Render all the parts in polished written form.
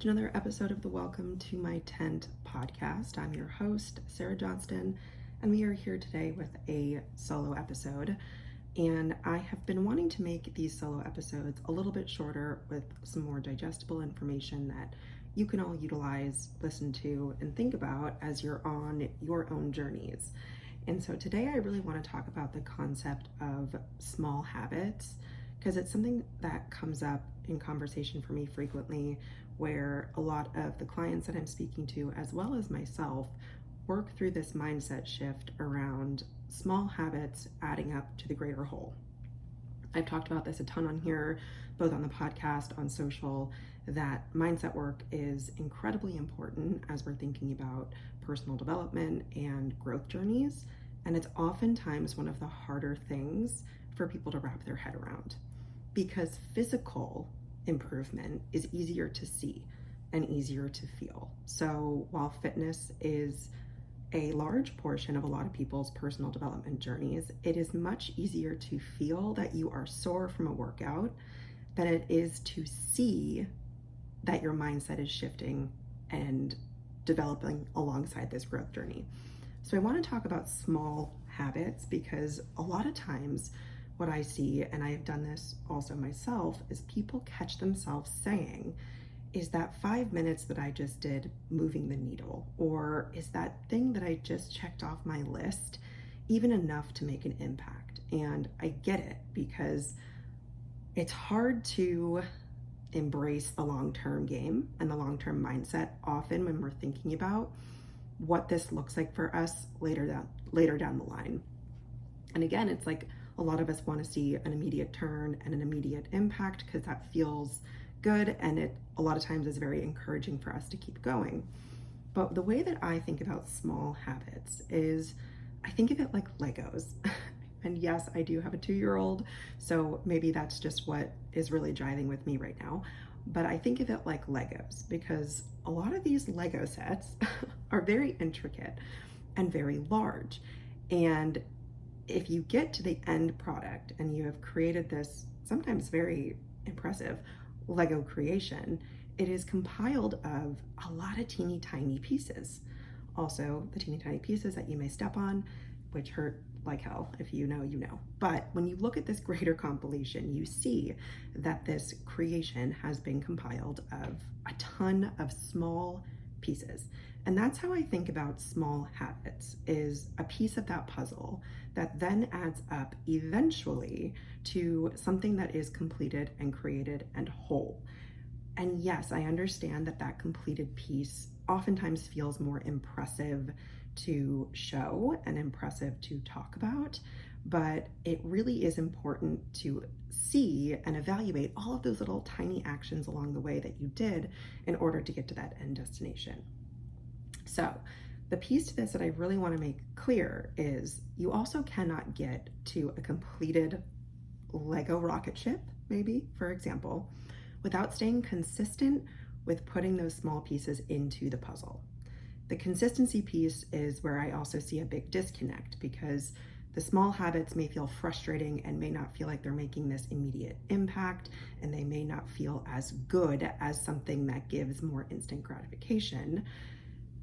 to another episode of the Welcome to My Tent podcast. I'm your host, Sarah Johnston, and we are here today with a solo episode. And I have been wanting to make these solo episodes a little bit shorter with some more digestible information that you can all utilize, listen to, and think about as you're on your own journeys. And so today I really want to talk about the concept of small habits, because it's something that comes up in conversation for me frequently, where a lot of the clients that I'm speaking to, as well as myself, work through this mindset shift around small habits adding up to the greater whole. I've talked about this a ton on here, both on the podcast, on social, that mindset work is incredibly important as we're thinking about personal development and growth journeys. And it's oftentimes one of the harder things for people to wrap their head around, because physical improvement is easier to see and easier to feel. So while fitness is a large portion of a lot of people's personal development journeys, it is much easier to feel that you are sore from a workout than it is to see that your mindset is shifting and developing alongside this growth journey. So I want to talk about small habits, because a lot of times what I see, and I have done this also myself, is people catch themselves saying, is that 5 minutes that I just did moving the needle? Or is that thing that I just checked off my list even enough to make an impact? And I get it, because it's hard to embrace the long-term game and the long-term mindset often when we're thinking about what this looks like for us later down the line. And again, it's like a lot of us want to see an immediate turn and an immediate impact because that feels good, and it a lot of times is very encouraging for us to keep going. But the way that I think about small habits is I think of it like Legos. And yes, I do have a 2-year-old, so maybe that's just what is really driving with me right now. But I think of it like Legos, because a lot of these Lego sets are very intricate and very large. And if you get to the end product and you have created this sometimes very impressive Lego creation, it is compiled of a lot of teeny tiny pieces. Also, the teeny tiny pieces that you may step on, which hurt like hell. If you know, you know. But when you look at this greater compilation, you see that this creation has been compiled of a ton of small pieces. And that's how I think about small habits, is a piece of that puzzle that then adds up eventually to something that is completed and created and whole. And yes, I understand that that completed piece oftentimes feels more impressive to show and impressive to talk about, but it really is important to see and evaluate all of those little tiny actions along the way that you did in order to get to that end destination. So the piece to this that I really want to make clear is you also cannot get to a completed Lego rocket ship, maybe, for example, without staying consistent with putting those small pieces into the puzzle. The consistency piece is where I also see a big disconnect, because the small habits may feel frustrating and may not feel like they're making this immediate impact, and they may not feel as good as something that gives more instant gratification.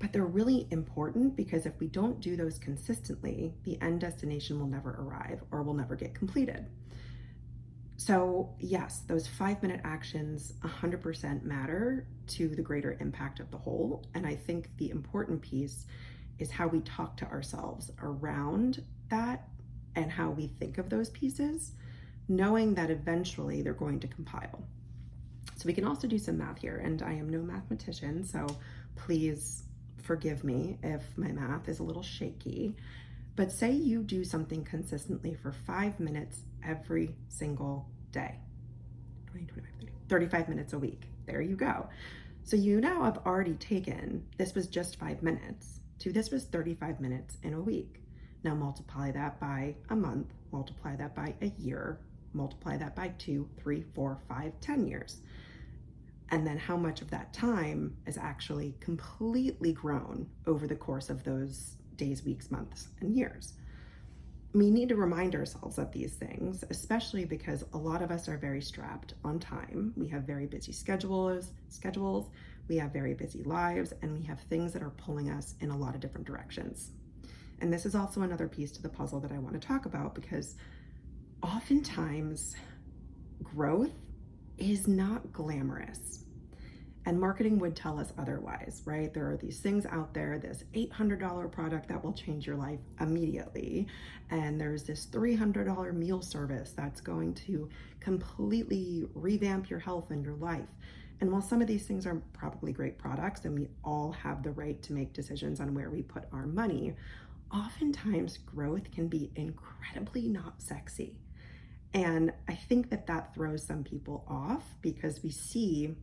But they're really important, because if we don't do those consistently, the end destination will never arrive or will never get completed. So yes, those 5-minute actions 100% matter to the greater impact of the whole. And I think the important piece is how we talk to ourselves around that and how we think of those pieces, knowing that eventually they're going to compile. So we can also do some math here, and I am no mathematician, so please forgive me if my math is a little shaky. But say you do something consistently for 5 minutes every single day, 20, 25, 30, 35 minutes a week. There you go. So you now have already taken, this was just 5 minutes, to this was 35 minutes in a week. Now multiply that by a month, multiply that by a year, multiply that by 2, 3, 4, 5, 10 years. And then how much of that time is actually completely grown over the course of those days, weeks, months, and years. We need to remind ourselves of these things, especially because a lot of us are very strapped on time. We have very busy schedules, we have very busy lives, and we have things that are pulling us in a lot of different directions. And this is also another piece to the puzzle that I want to talk about, because oftentimes growth is not glamorous. And marketing would tell us otherwise, right? There are these things out there, this $800 product that will change your life immediately. And there's this $300 meal service that's going to completely revamp your health and your life. And while some of these things are probably great products, and we all have the right to make decisions on where we put our money, oftentimes growth can be incredibly not sexy. And I think that throws some people off, because we see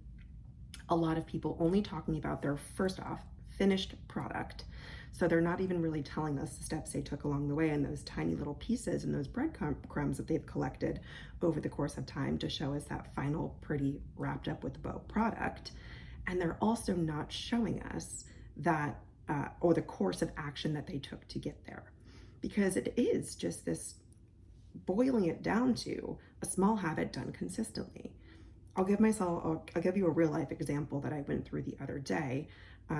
a lot of people only talking about their, first off, finished product. So they're not even really telling us the steps they took along the way, and those tiny little pieces and those breadcrumbs that they've collected over the course of time to show us that final, pretty, wrapped up with a bow product. And they're also not showing us that, or the course of action that they took to get there. Because it is just this, boiling it down to a small habit done consistently. I'll give you a real life example that I went through the other day,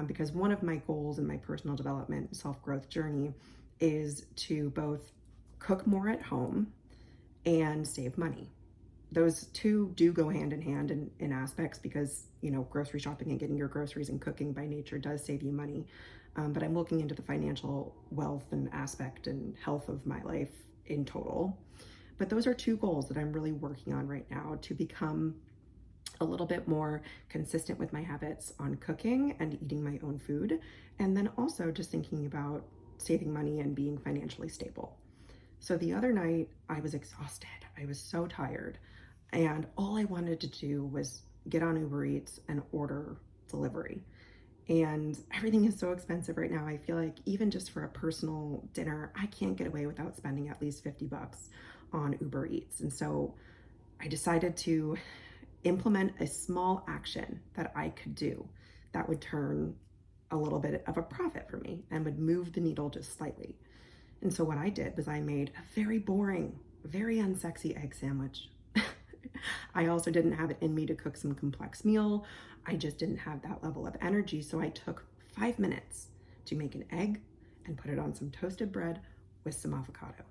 because one of my goals in my personal development self-growth journey is to both cook more at home and save money. Those two do go hand in hand in aspects, because, grocery shopping and getting your groceries and cooking by nature does save you money. But I'm looking into the financial wealth and aspect and health of my life in total. But those are two goals that I'm really working on right now, to become a little bit more consistent with my habits on cooking and eating my own food, and then also just thinking about saving money and being financially stable. So the other night I was exhausted. I was so tired, and all I wanted to do was get on Uber Eats and order delivery. And everything is so expensive right now. I feel like even just for a personal dinner, I can't get away without spending at least $50 on Uber Eats. And so I decided to implement a small action that I could do that would turn a little bit of a profit for me and would move the needle just slightly. And so what I did was I made a very boring, very unsexy egg sandwich. I also didn't have it in me to cook some complex meal. I just didn't have that level of energy. So I took 5 minutes to make an egg and put it on some toasted bread with some avocado.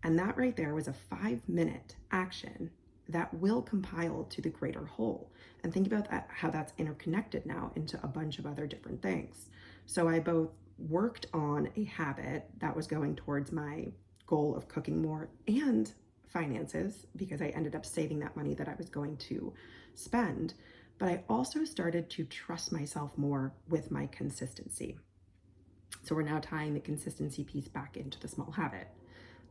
And that right there was a 5-minute action that will compile to the greater whole. And think about that, how that's interconnected now into a bunch of other different things. So I both worked on a habit that was going towards my goal of cooking more and finances, because I ended up saving that money that I was going to spend. But I also started to trust myself more with my consistency. So we're now tying the consistency piece back into the small habit.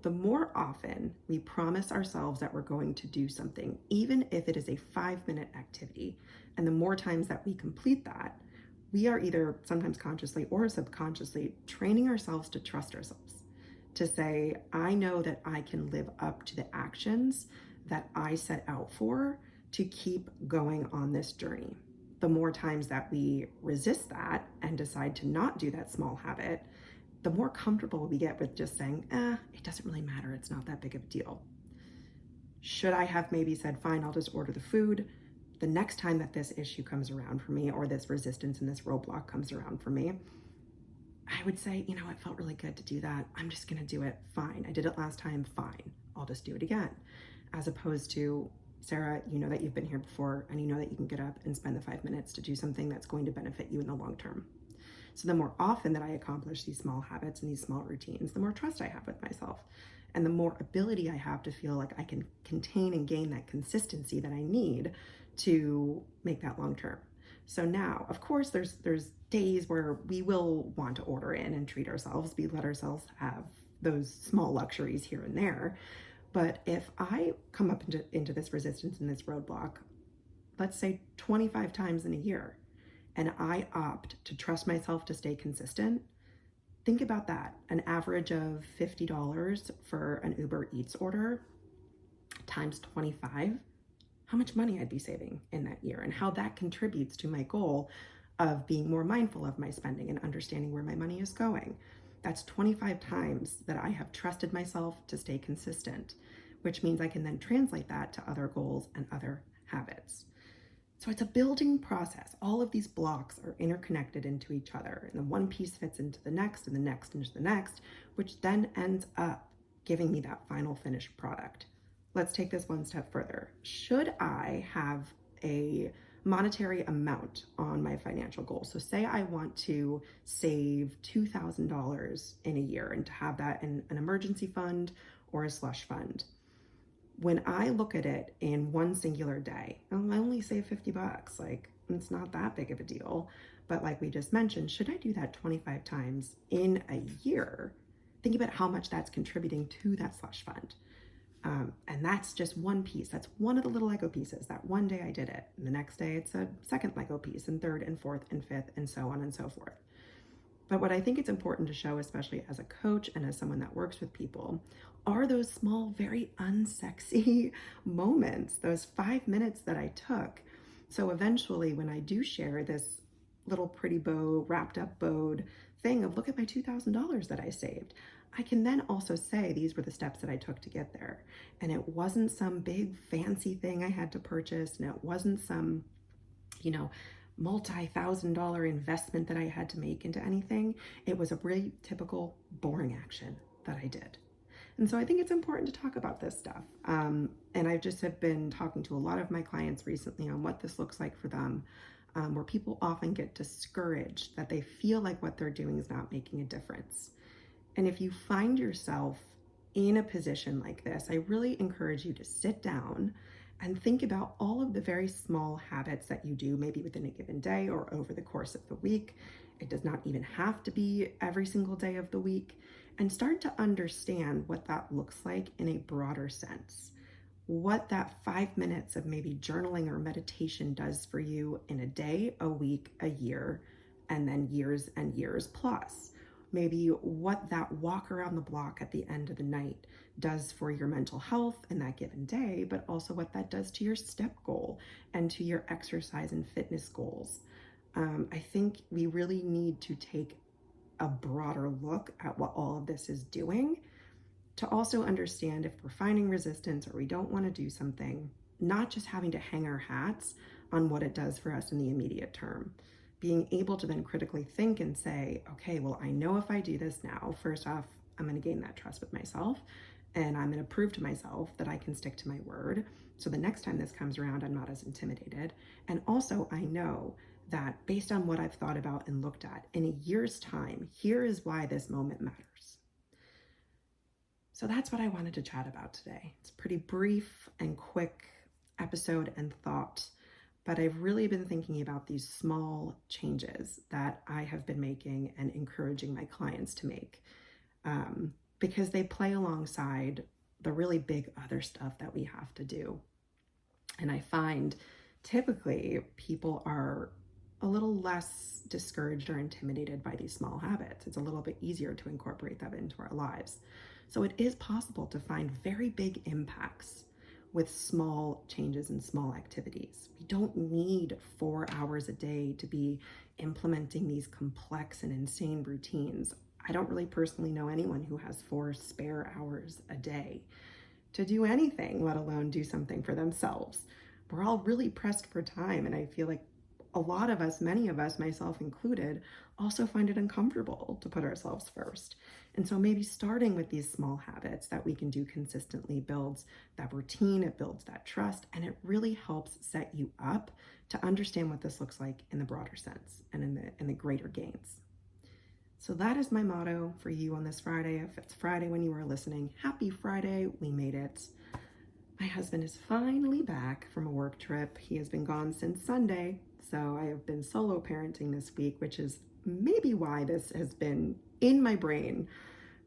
The more often we promise ourselves that we're going to do something, even if it is a 5-minute activity, and the more times that we complete that, we are either sometimes consciously or subconsciously training ourselves to trust ourselves, to say, I know that I can live up to the actions that I set out for to keep going on this journey. The more times that we resist that and decide to not do that small habit, the more comfortable we get with just saying, it doesn't really matter, it's not that big of a deal. Should I have maybe said, fine, I'll just order the food? The next time that this issue comes around for me, or this resistance and this roadblock comes around for me, I would say, it felt really good to do that. I'm just gonna do it, fine. I did it last time, fine. I'll just do it again. As opposed to, Sarah, you know that you've been here before, and you know that you can get up and spend the 5 minutes to do something that's going to benefit you in the long term. So the more often that I accomplish these small habits and these small routines, the more trust I have with myself, and the more ability I have to feel like I can contain and gain that consistency that I need to make that long term. So now, of course, there's days where we will want to order in and treat ourselves. We let ourselves have those small luxuries here and there. But if I come up into this resistance and this roadblock, let's say 25 times in a year, and I opt to trust myself to stay consistent, think about that. An average of $50 for an Uber Eats order times 25, how much money I'd be saving in that year, and how that contributes to my goal of being more mindful of my spending and understanding where my money is going. That's 25 times that I have trusted myself to stay consistent, which means I can then translate that to other goals and other habits. So it's a building process. All of these blocks are interconnected into each other, and the one piece fits into the next and the next into the next, which then ends up giving me that final finished product. Let's take this one step further. Should I have a monetary amount on my financial goal? So say I want to save $2,000 in a year and to have that in an emergency fund or a slush fund. When I look at it in one singular day, I only save 50 bucks. Like, it's not that big of a deal. But like we just mentioned, should I do that 25 times in a year? Think about how much that's contributing to that slush fund. And that's just one piece. That's one of the little Lego pieces. That one day I did it. And the next day it's a second Lego piece, and third and fourth and fifth, and so on and so forth. But what I think it's important to show, especially as a coach and as someone that works with people, are those small, very unsexy moments, those 5 minutes that I took. So eventually, when I do share this little pretty bow, wrapped up bowed thing of look at my $2,000 that I saved, I can then also say these were the steps that I took to get there. And it wasn't some big fancy thing I had to purchase, and it wasn't some, multi-thousand-dollar investment that I had to make into anything. It was a really typical boring action that I did. And so I think it's important to talk about this stuff. And I just have been talking to a lot of my clients recently on what this looks like for them, where people often get discouraged that they feel like what they're doing is not making a difference. And if you find yourself in a position like this, I really encourage you to sit down and think about all of the very small habits that you do, maybe within a given day or over the course of the week. It does not even have to be every single day of the week. And start to understand what that looks like in a broader sense. What that 5 minutes of maybe journaling or meditation does for you in a day, a week, a year, and then years and years plus. Maybe what that walk around the block at the end of the night does for your mental health in that given day, but also what that does to your step goal and to your exercise and fitness goals. I think we really need to take a broader look at what all of this is doing to also understand if we're finding resistance or we don't want to do something, not just having to hang our hats on what it does for us in the immediate term. Being able to then critically think and say, okay, well, I know if I do this now, first off, I'm going to gain that trust with myself, and I'm going to prove to myself that I can stick to my word. So the next time this comes around, I'm not as intimidated. And also, I know that based on what I've thought about and looked at, in a year's time, here is why this moment matters. So that's what I wanted to chat about today. It's a pretty brief and quick episode and thought. But I've really been thinking about these small changes that I have been making and encouraging my clients to make, because they play alongside the really big other stuff that we have to do. And I find typically people are a little less discouraged or intimidated by these small habits. It's a little bit easier to incorporate them into our lives. So it is possible to find very big impacts with small changes and small activities. We don't need 4 hours a day to be implementing these complex and insane routines. I don't really personally know anyone who has 4 spare hours a day to do anything, let alone do something for themselves. We're all really pressed for time, and I feel like a lot of us, many of us, myself included, also find it uncomfortable to put ourselves first. And so maybe starting with these small habits that we can do consistently builds that routine, it builds that trust, and it really helps set you up to understand what this looks like in the broader sense and in the greater gains. So that is my motto for you on this Friday. If it's Friday when you are listening, happy Friday, we made it. My husband is finally back from a work trip. He has been gone since Sunday, so I have been solo parenting this week, which is maybe why this has been in my brain,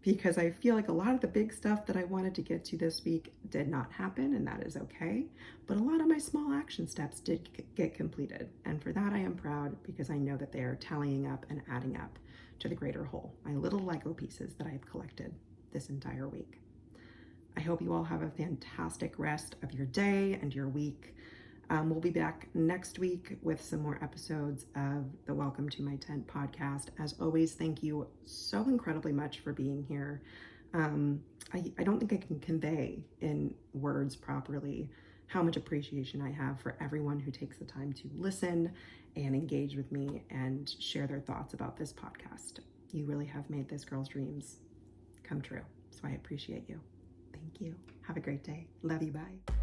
because I feel like a lot of the big stuff that I wanted to get to this week did not happen, and that is okay. But a lot of my small action steps did get completed, and for that I am proud, because I know that they are tallying up and adding up to the greater whole, my little Lego pieces that I've collected this entire week. I hope you all have a fantastic rest of your day and your week. We'll be back next week with some more episodes of the Welcome to My Tent podcast. As always, thank you so incredibly much for being here. I don't think I can convey in words properly how much appreciation I have for everyone who takes the time to listen and engage with me and share their thoughts about this podcast. You really have made this girl's dreams come true. So I appreciate you. Thank you. Have a great day. Love you. Bye.